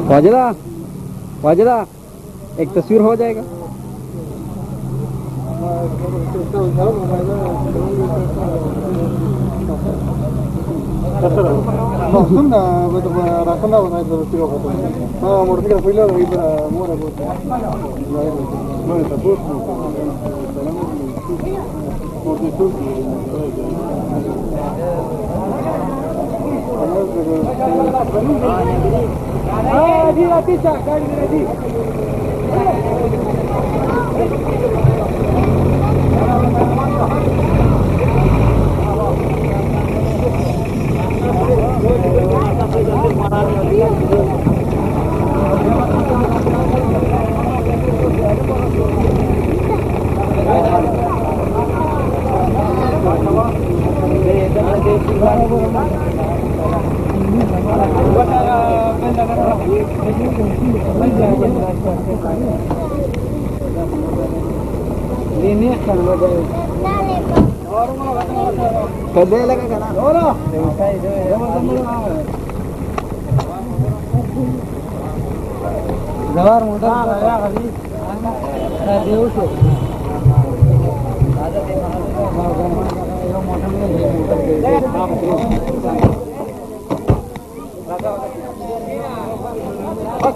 वाजिदा वाजिदा एक तस्वीर हो जाएगा।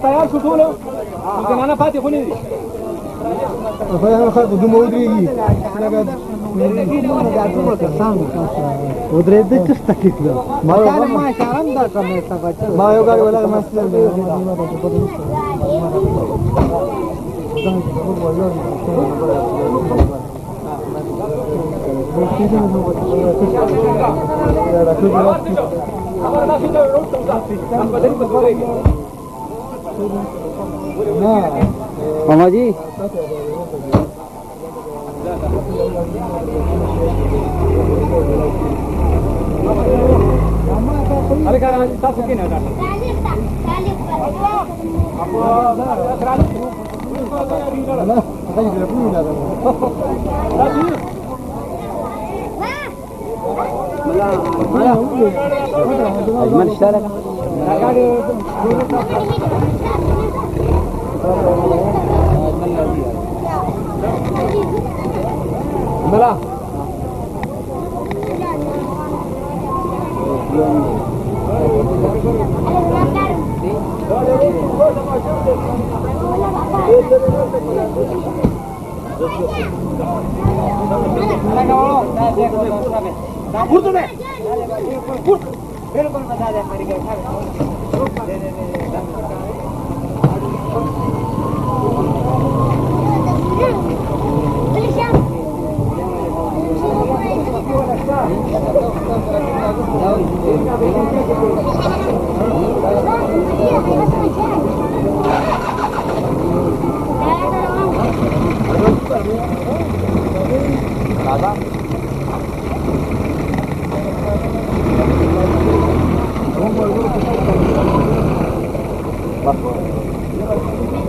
तयार सुटू लो जमाना फाते होने उधर दिलचस्प तकलीफ लो ما شعرم دا करने था बच्चा ما यो गाड़ी वाला मसला मामा जी अरे क्या साथ के ना अजमल اشترك بلا Bak.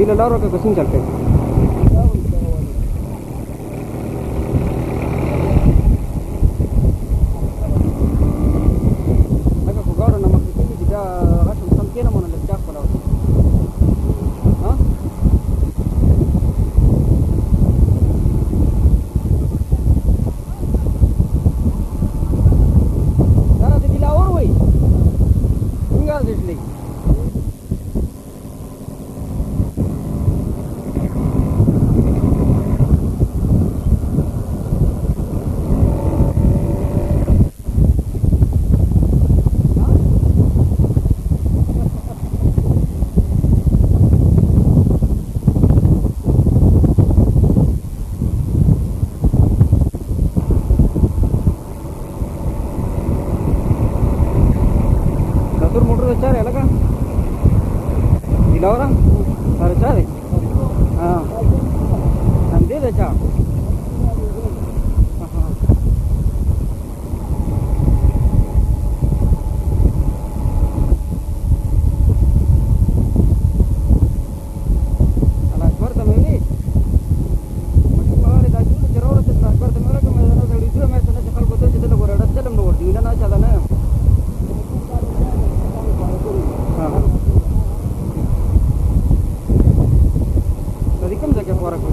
Bila lauro ke kesini chal pe. Maka ko gauro na makikili kita rasam samkena mo na lagdak pala. Ha? Dara de bila or wei. Tinggal di sini. Tur motor cari ala kan? Bila orang? Harus cari. Ah, nanti dah cak. Alah, akbar tamu ini. Masuk lagi dah dulu cerita cerita akbar tamu orang kemana sana selalu itu macam mana cakap kau tu cerita lagu ada dalam luar di mana aja dah. Tadi kan jaga suara aku.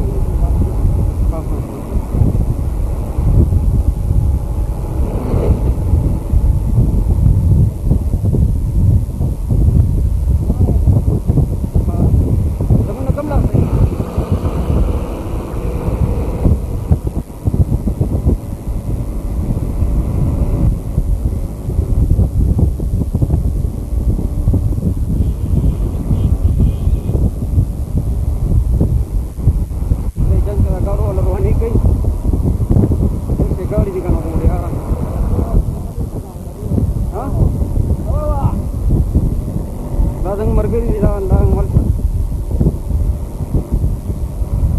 Ladang margari di dalam ladang malsa.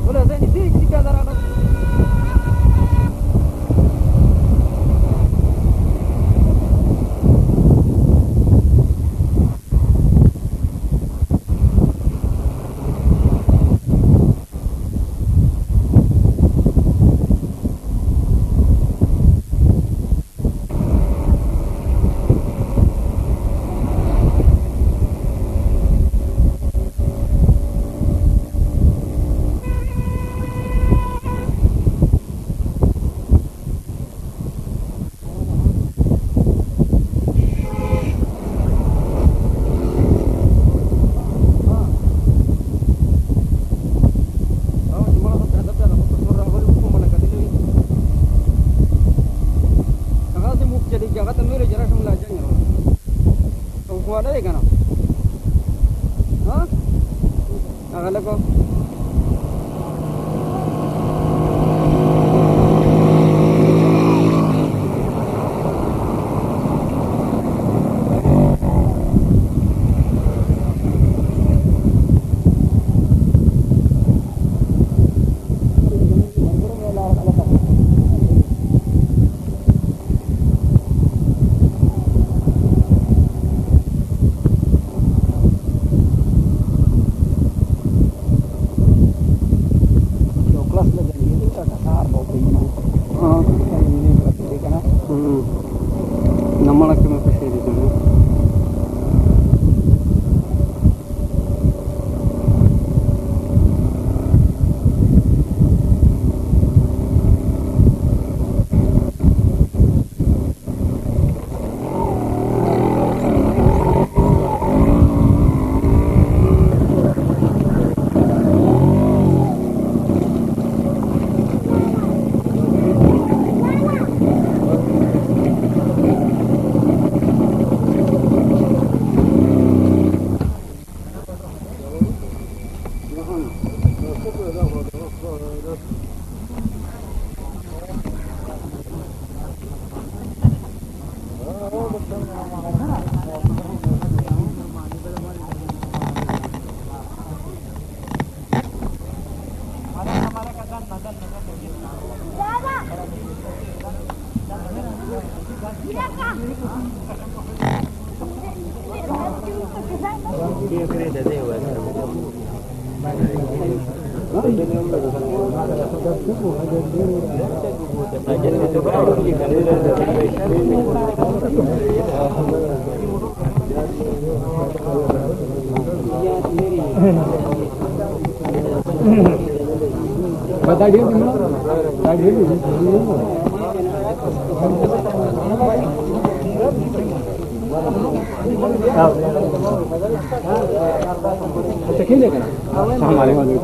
Boleh saya ni tiga darah. Jaga tu mere jara samla jang. Kau kuat ada kan? Ha? Agak leko. നമ്മളൊക്കെ ശരിക്കുന്നു. Dia kira dah dewa. हमारे वाले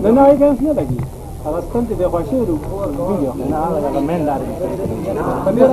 No, no, hay que enseñar aquí. A bastante de Juancho de vídeo. La menda. También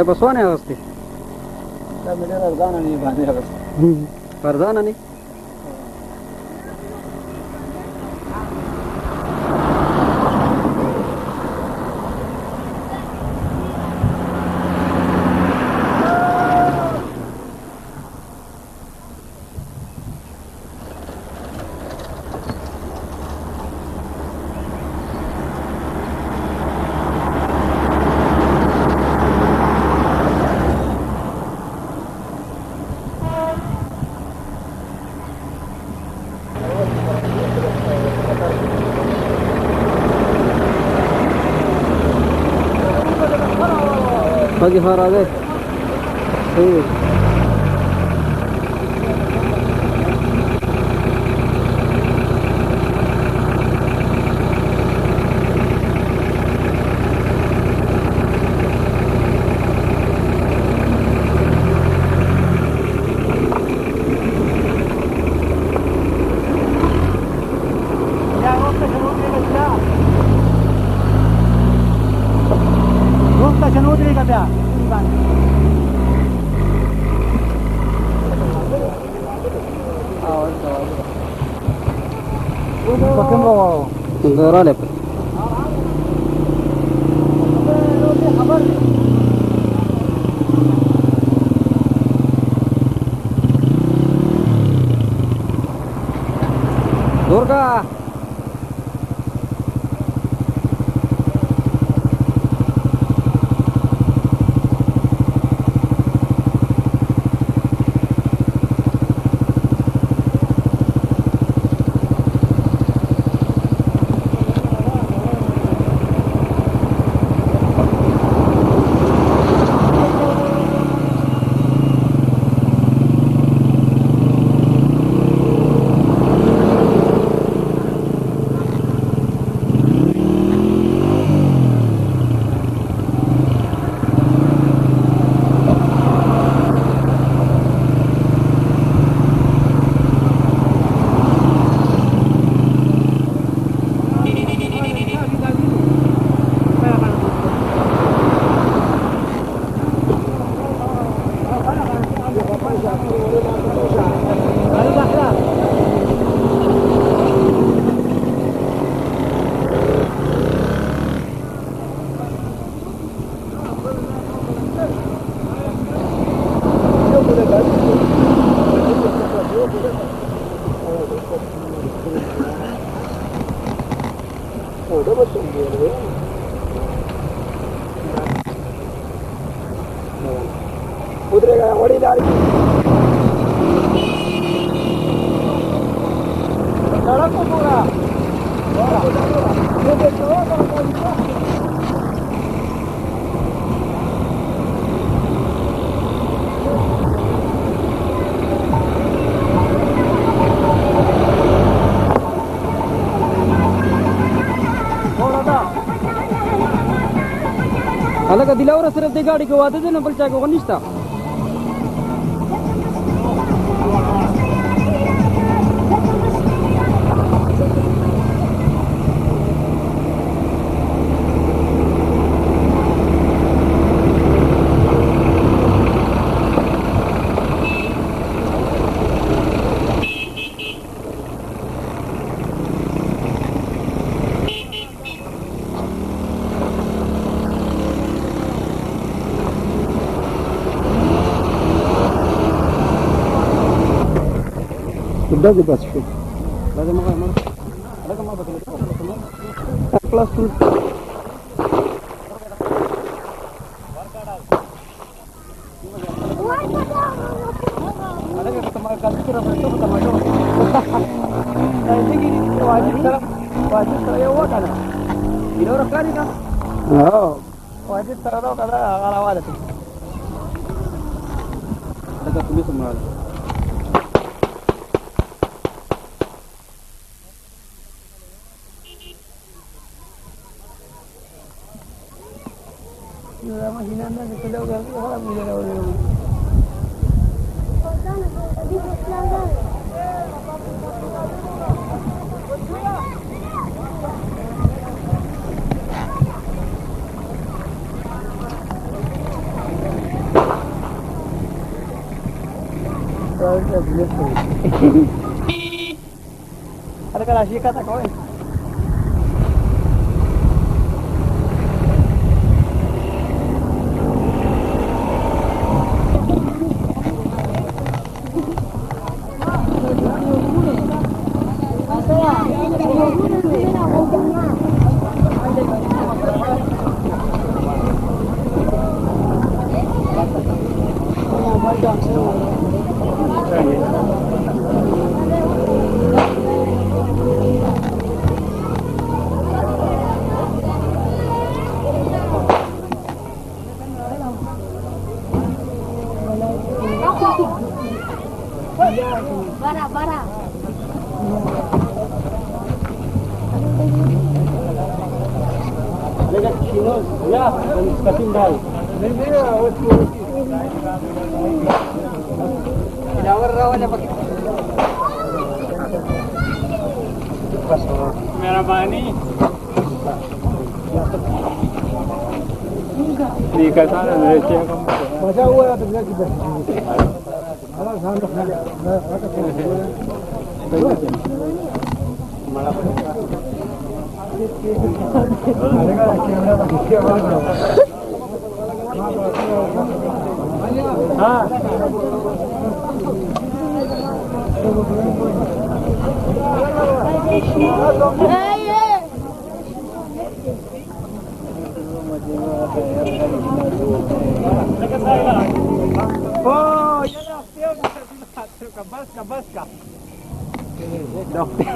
Paswane avasti. Pardana ni. Pagi Farage. Sí. Dorale. Durga. Alaga dilaura सिर्फ ते गाड़ी को आते थे ना बलचा को निश्ता Sudah bebas sih. Ada mana? Ada kemana betul? Kelas tuh. Ada ke tempat kali itu berapa itu pertama itu. Nah ini gini wajib saya wadah. Ini orang kali kan? Oh. Wajib terlalu kada kalau ada tuh. Ada tulis semua. Lama hinanda kita udah orang bisa orang. Ada kelas kata kau. Ya, ketinggal. Jawar rawannya pakai. Merah bani. Di sana Malaysia kamu. Masa huwa ya tabla kita. Allah sandak na. Oh, ya lah, dia kabas ka. Dokter.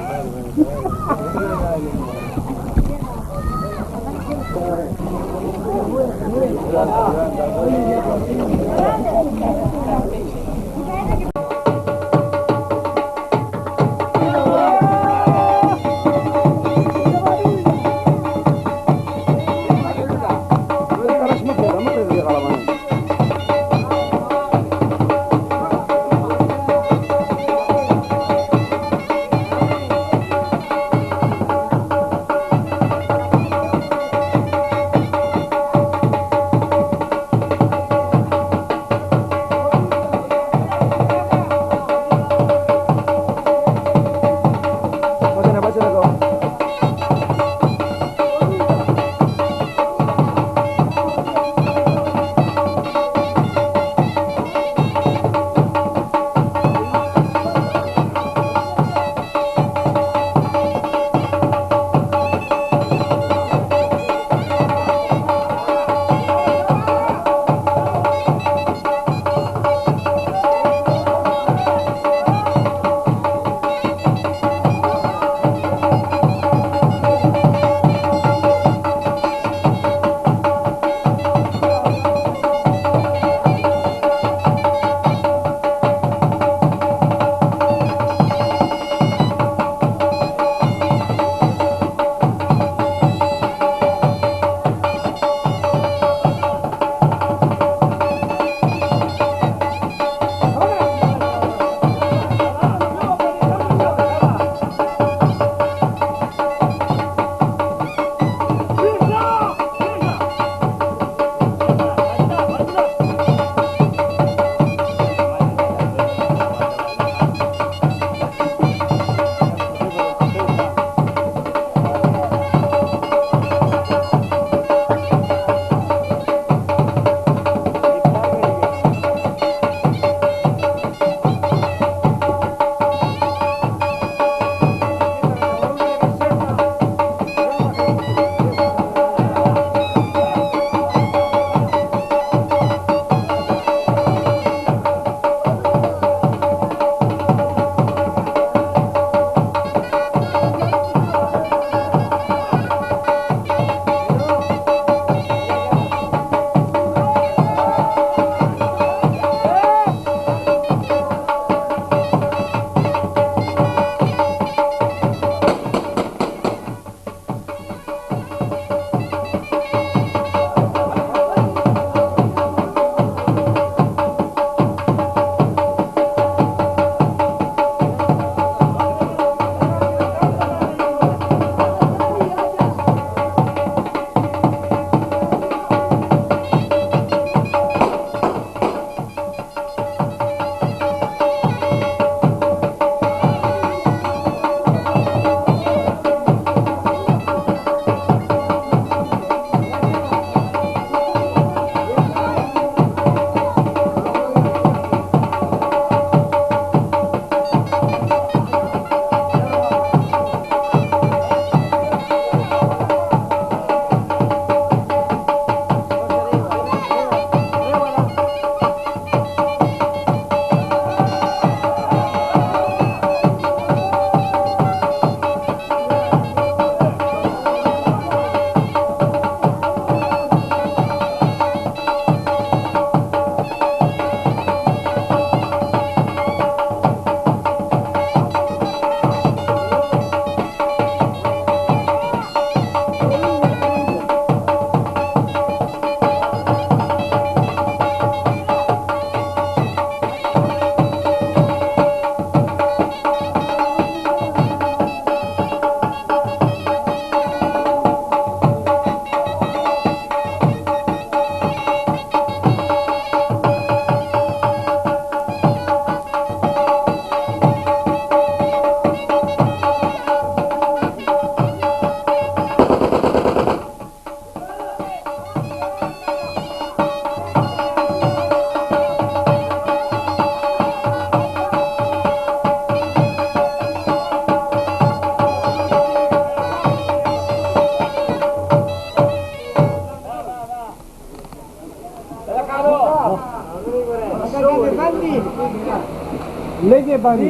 Lege bani.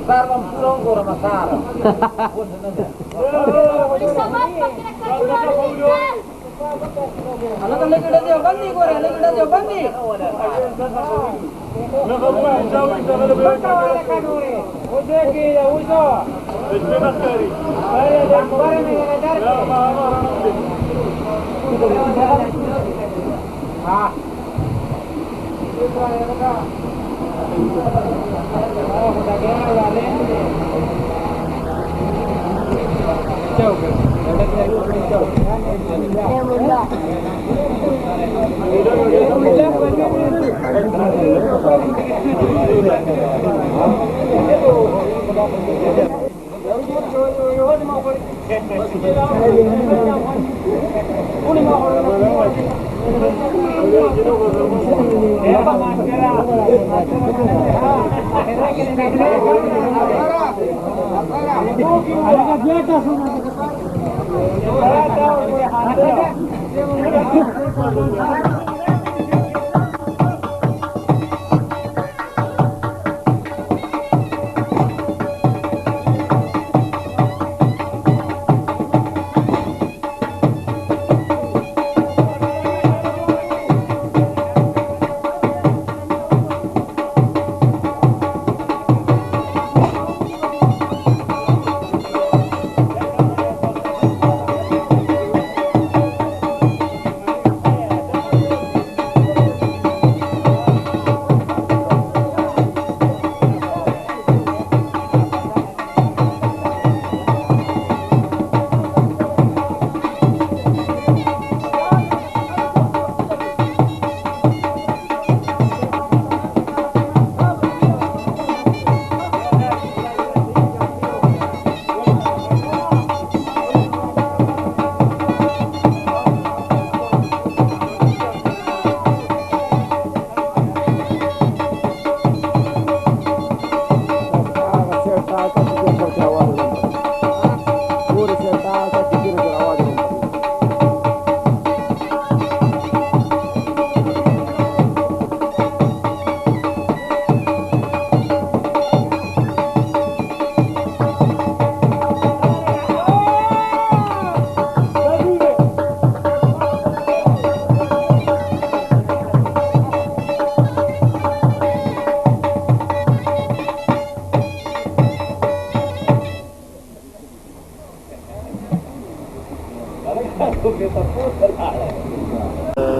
Sarvam Songora Masara. Anak lagi dah jauh bandi korang, lagi dah jauh bandi.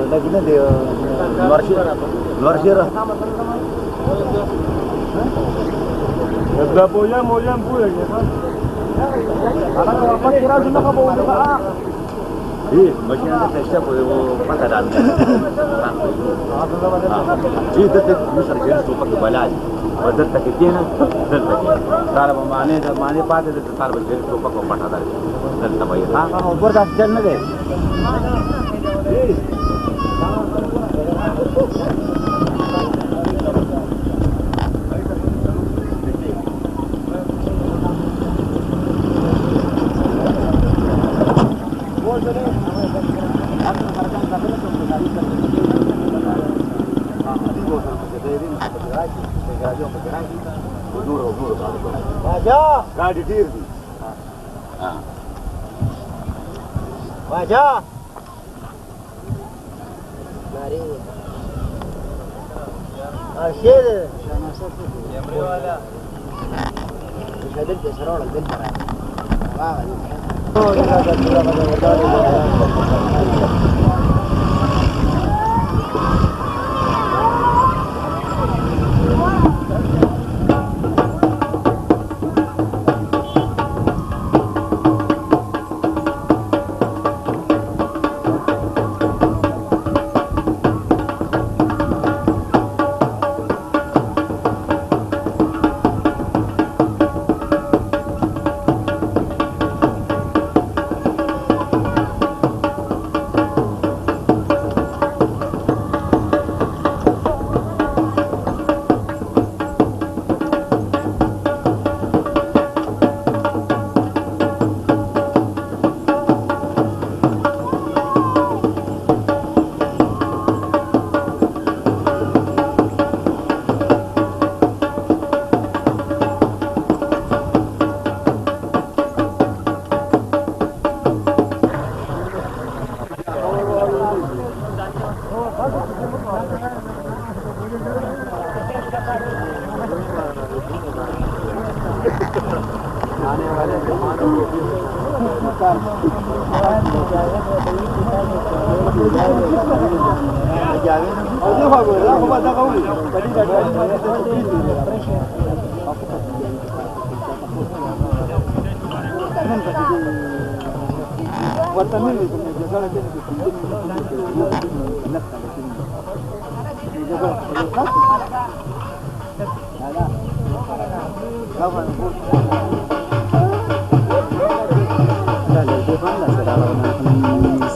Lagi na di luar sira. Nagdapoyan mo yan po eh. Apa kira sudah kamu udah Iya, macam ada testa boleh pakaran. Iya, tetap bisa jadi super kebalas. Wajar tak kena, kalau mana pada itu kalau jadi super kau patah dah. Dan tak bayar. Over dah jalan deh. Wajah, Gadi diri. wajah. Mari. Asyik. Bisa dia serol dan parah. Wah. Oh,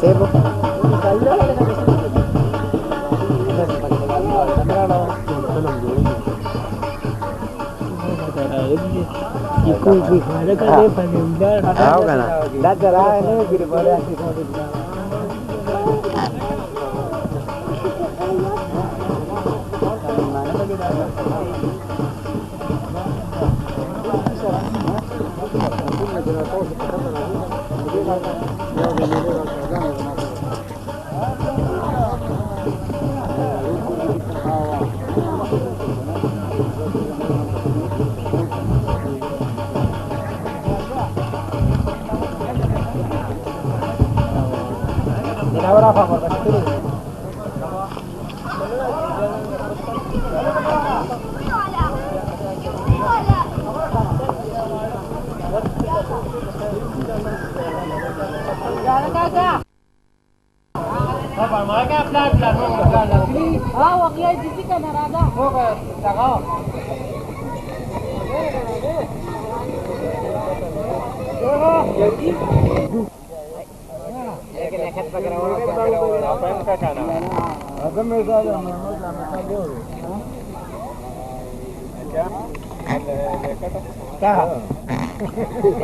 Sebo. Tahu kan? Dah cerah ini gini boleh sih kalau dibilang. Ahora a favor,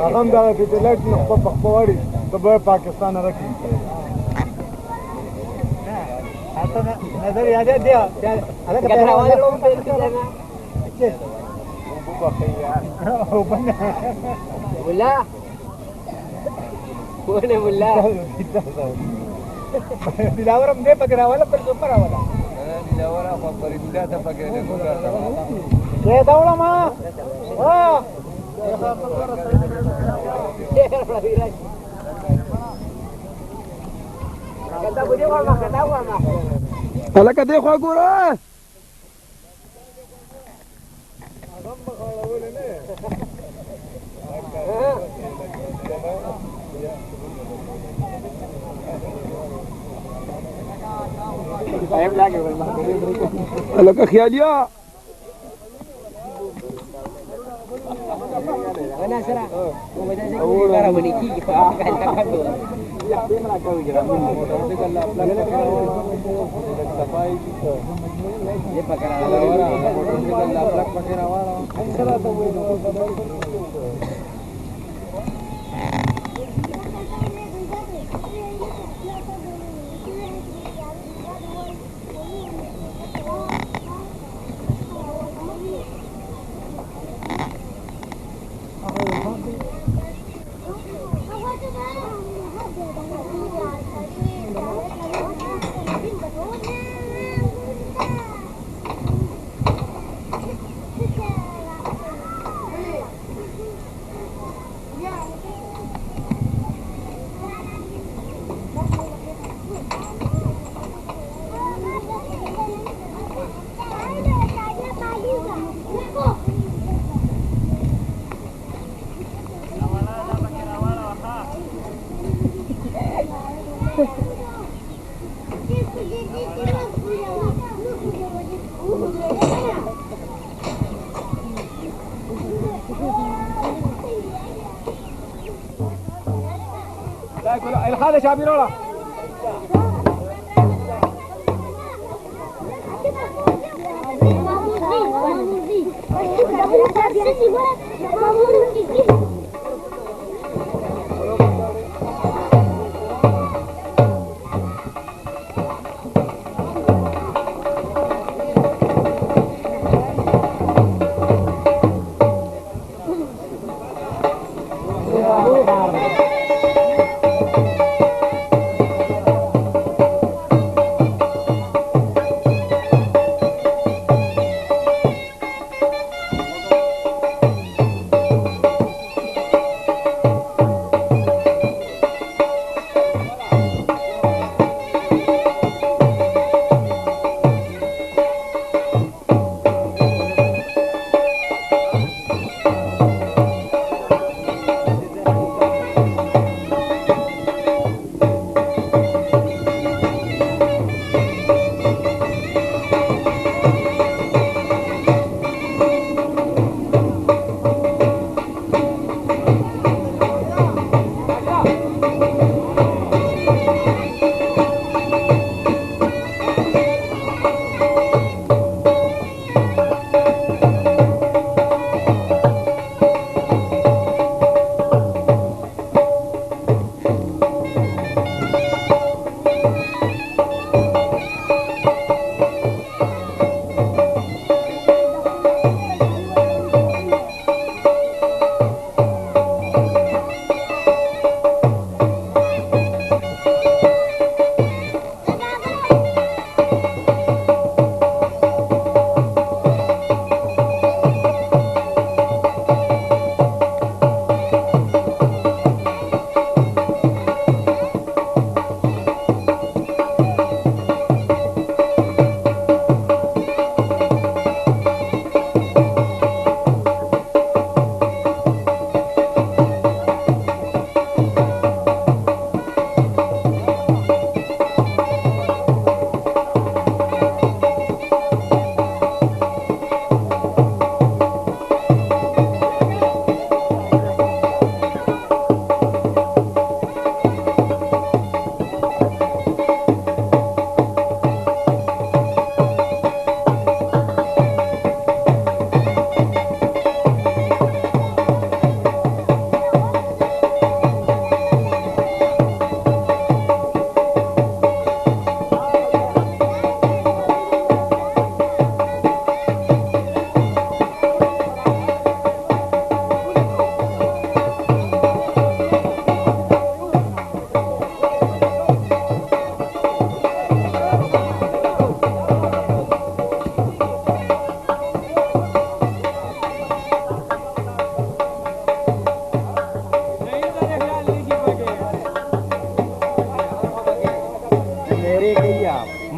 هغه دا چې لټ نو په پخواري د پاکستان راکې اته نظر یاد دی هغه په حواله لوم په دې او بنا ولا ونه ولا دلاورم دې پکې راواله پر سپر راواله دلاورا په پریندا ته پکې نه کوګا ته دا ولا ما وا هلکه دې خوا ګوره هلکه خیالیا Mana sera? Mau baca sih kita cara meniki kita akan cakap tu. Ya, dia nak kau je. Dia pakai orang. Dia pakai orang. Sera tu. الخالة شابيرولا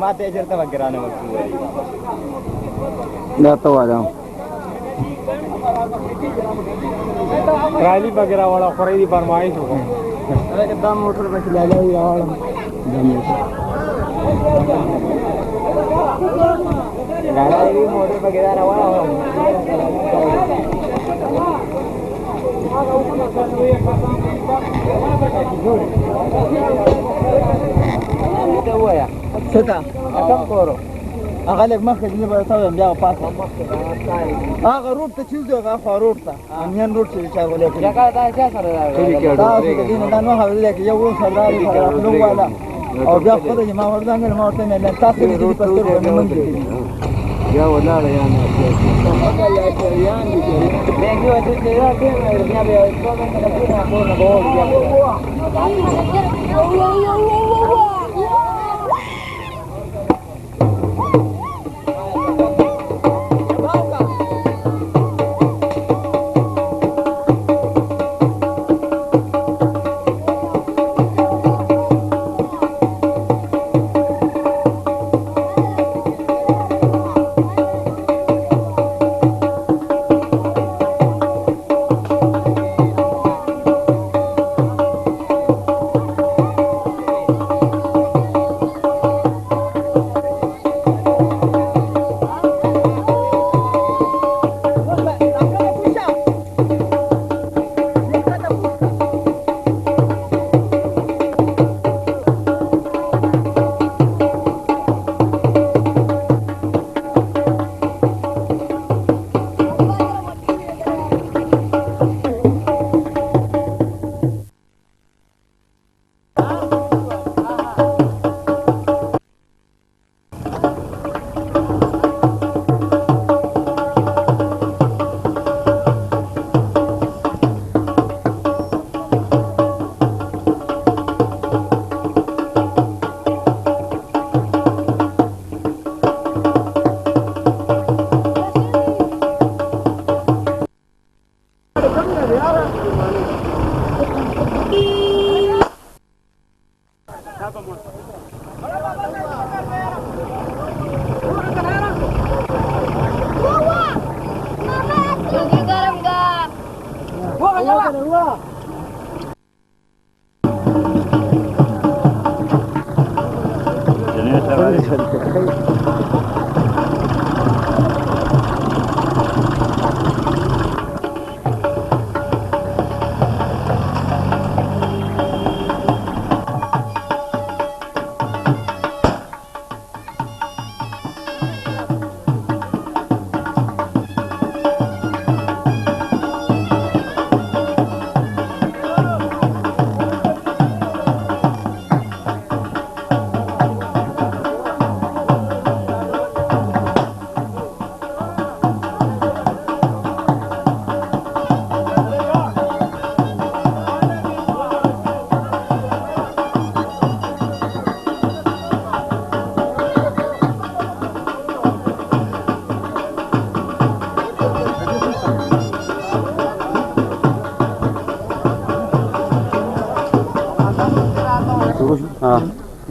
ما ته چرته وګرانه ورکړي دا ته وایم ट्राली वगैरह वाला खरीदी फरमाइश हो دا موټر به لاله راوړم دا موټر गाड़ी मोटर वगैरह रवाना हो ته وایا څه ته کم کورو هغه لږ مخکې ځینې به ته وایم بیا پاسه هغه روډ ته چې ځو هغه خوا روډ ته امین روډ چې چارولې کړي جګه دا چا سره تاسو د دې نه دا نو حواله کې یو سردار خلک والا او بیا خپل ما وردان ما ورته نه تاسو دې په ستر باندې منځ کې या वलार या ना Vengo a decir que ya había todo en la cuna por la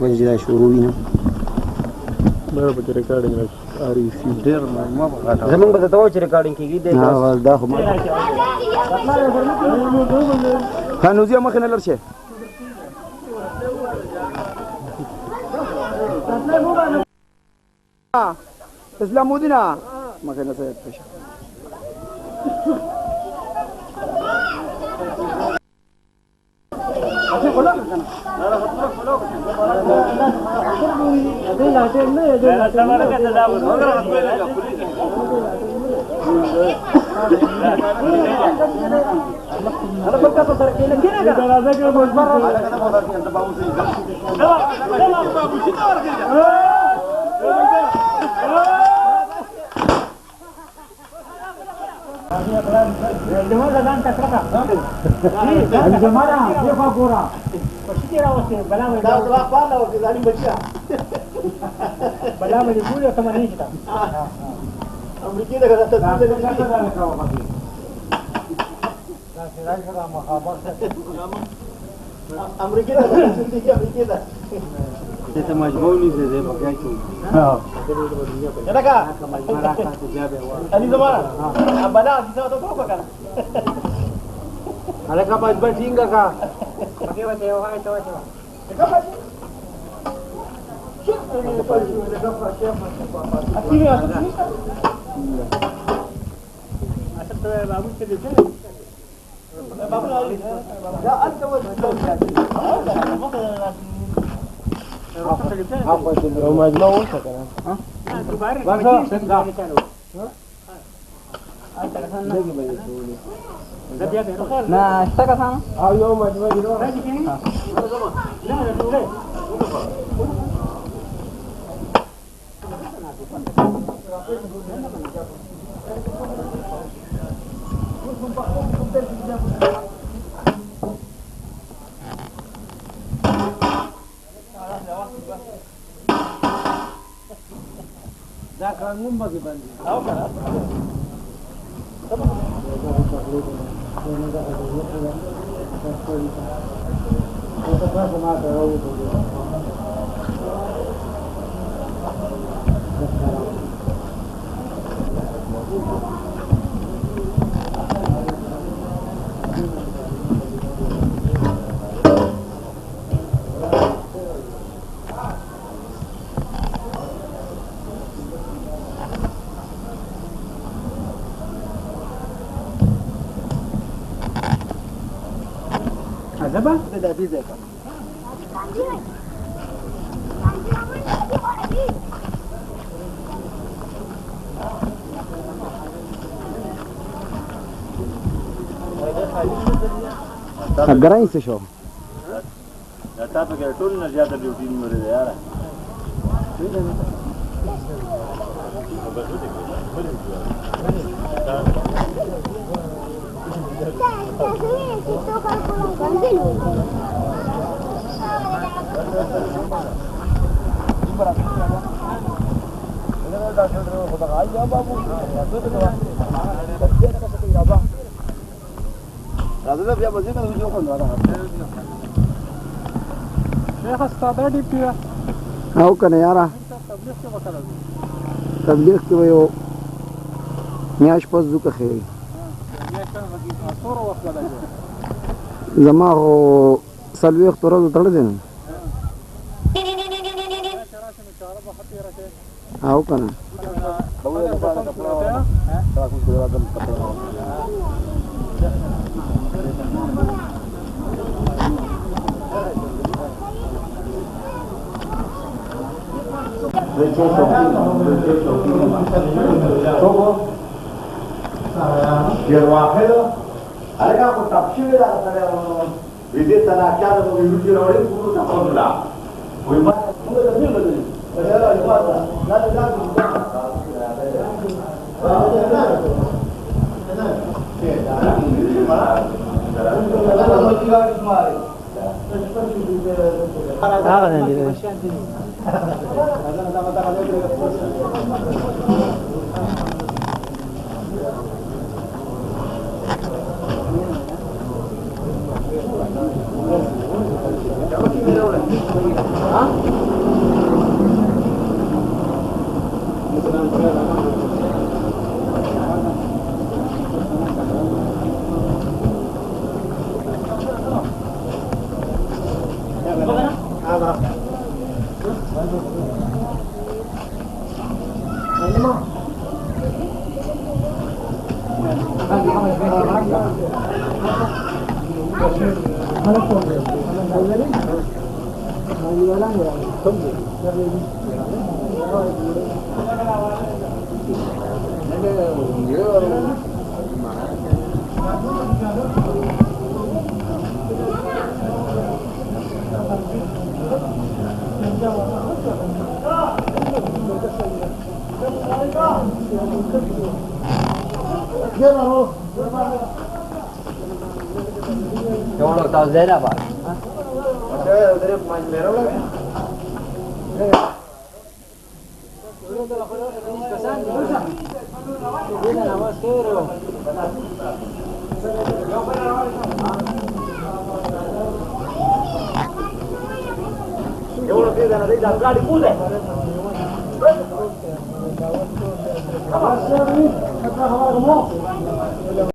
وجدا شروع وینم मेरे बच्चे रिकॉर्डिंग आ रही थी ډېر ما زمونږ به ته و چې ریکارډینګ کېږي دا خو ما خانوزي مخ نه لرشه اسلام مودینا مخ نه سره پښه ته مجبور نیسې زه په کې شو دا کا علي زمانہ بنا کیسه تو کو کنه هلکه مجبور ټینګه کا پکې وته وای ته وای نه شته که سم او یو مجموعه دی دا قانون به باندې او کنه عجبا دا دې ځای کا ګرای څه شو دا تاسو کې ټول نه زیاته ډیوټي مری دی یاره راځه بیا مزه کوي یو کوم راځه شیخ استاد دی پیا او کنه یاره تبلیغ کې وکړل تبلیغ کې یو میاش پس زوکه خیری زما خو څلوېښت ورځو تړلی دی نو او که نه واحد هغه کو تفصیل دا سره دې تنا کار نو ویلو چې راوړې کوو تاسو لا وای ما موږ ته نه بدلې دا एवढं ते जाणार नाही गाडी पूज आहे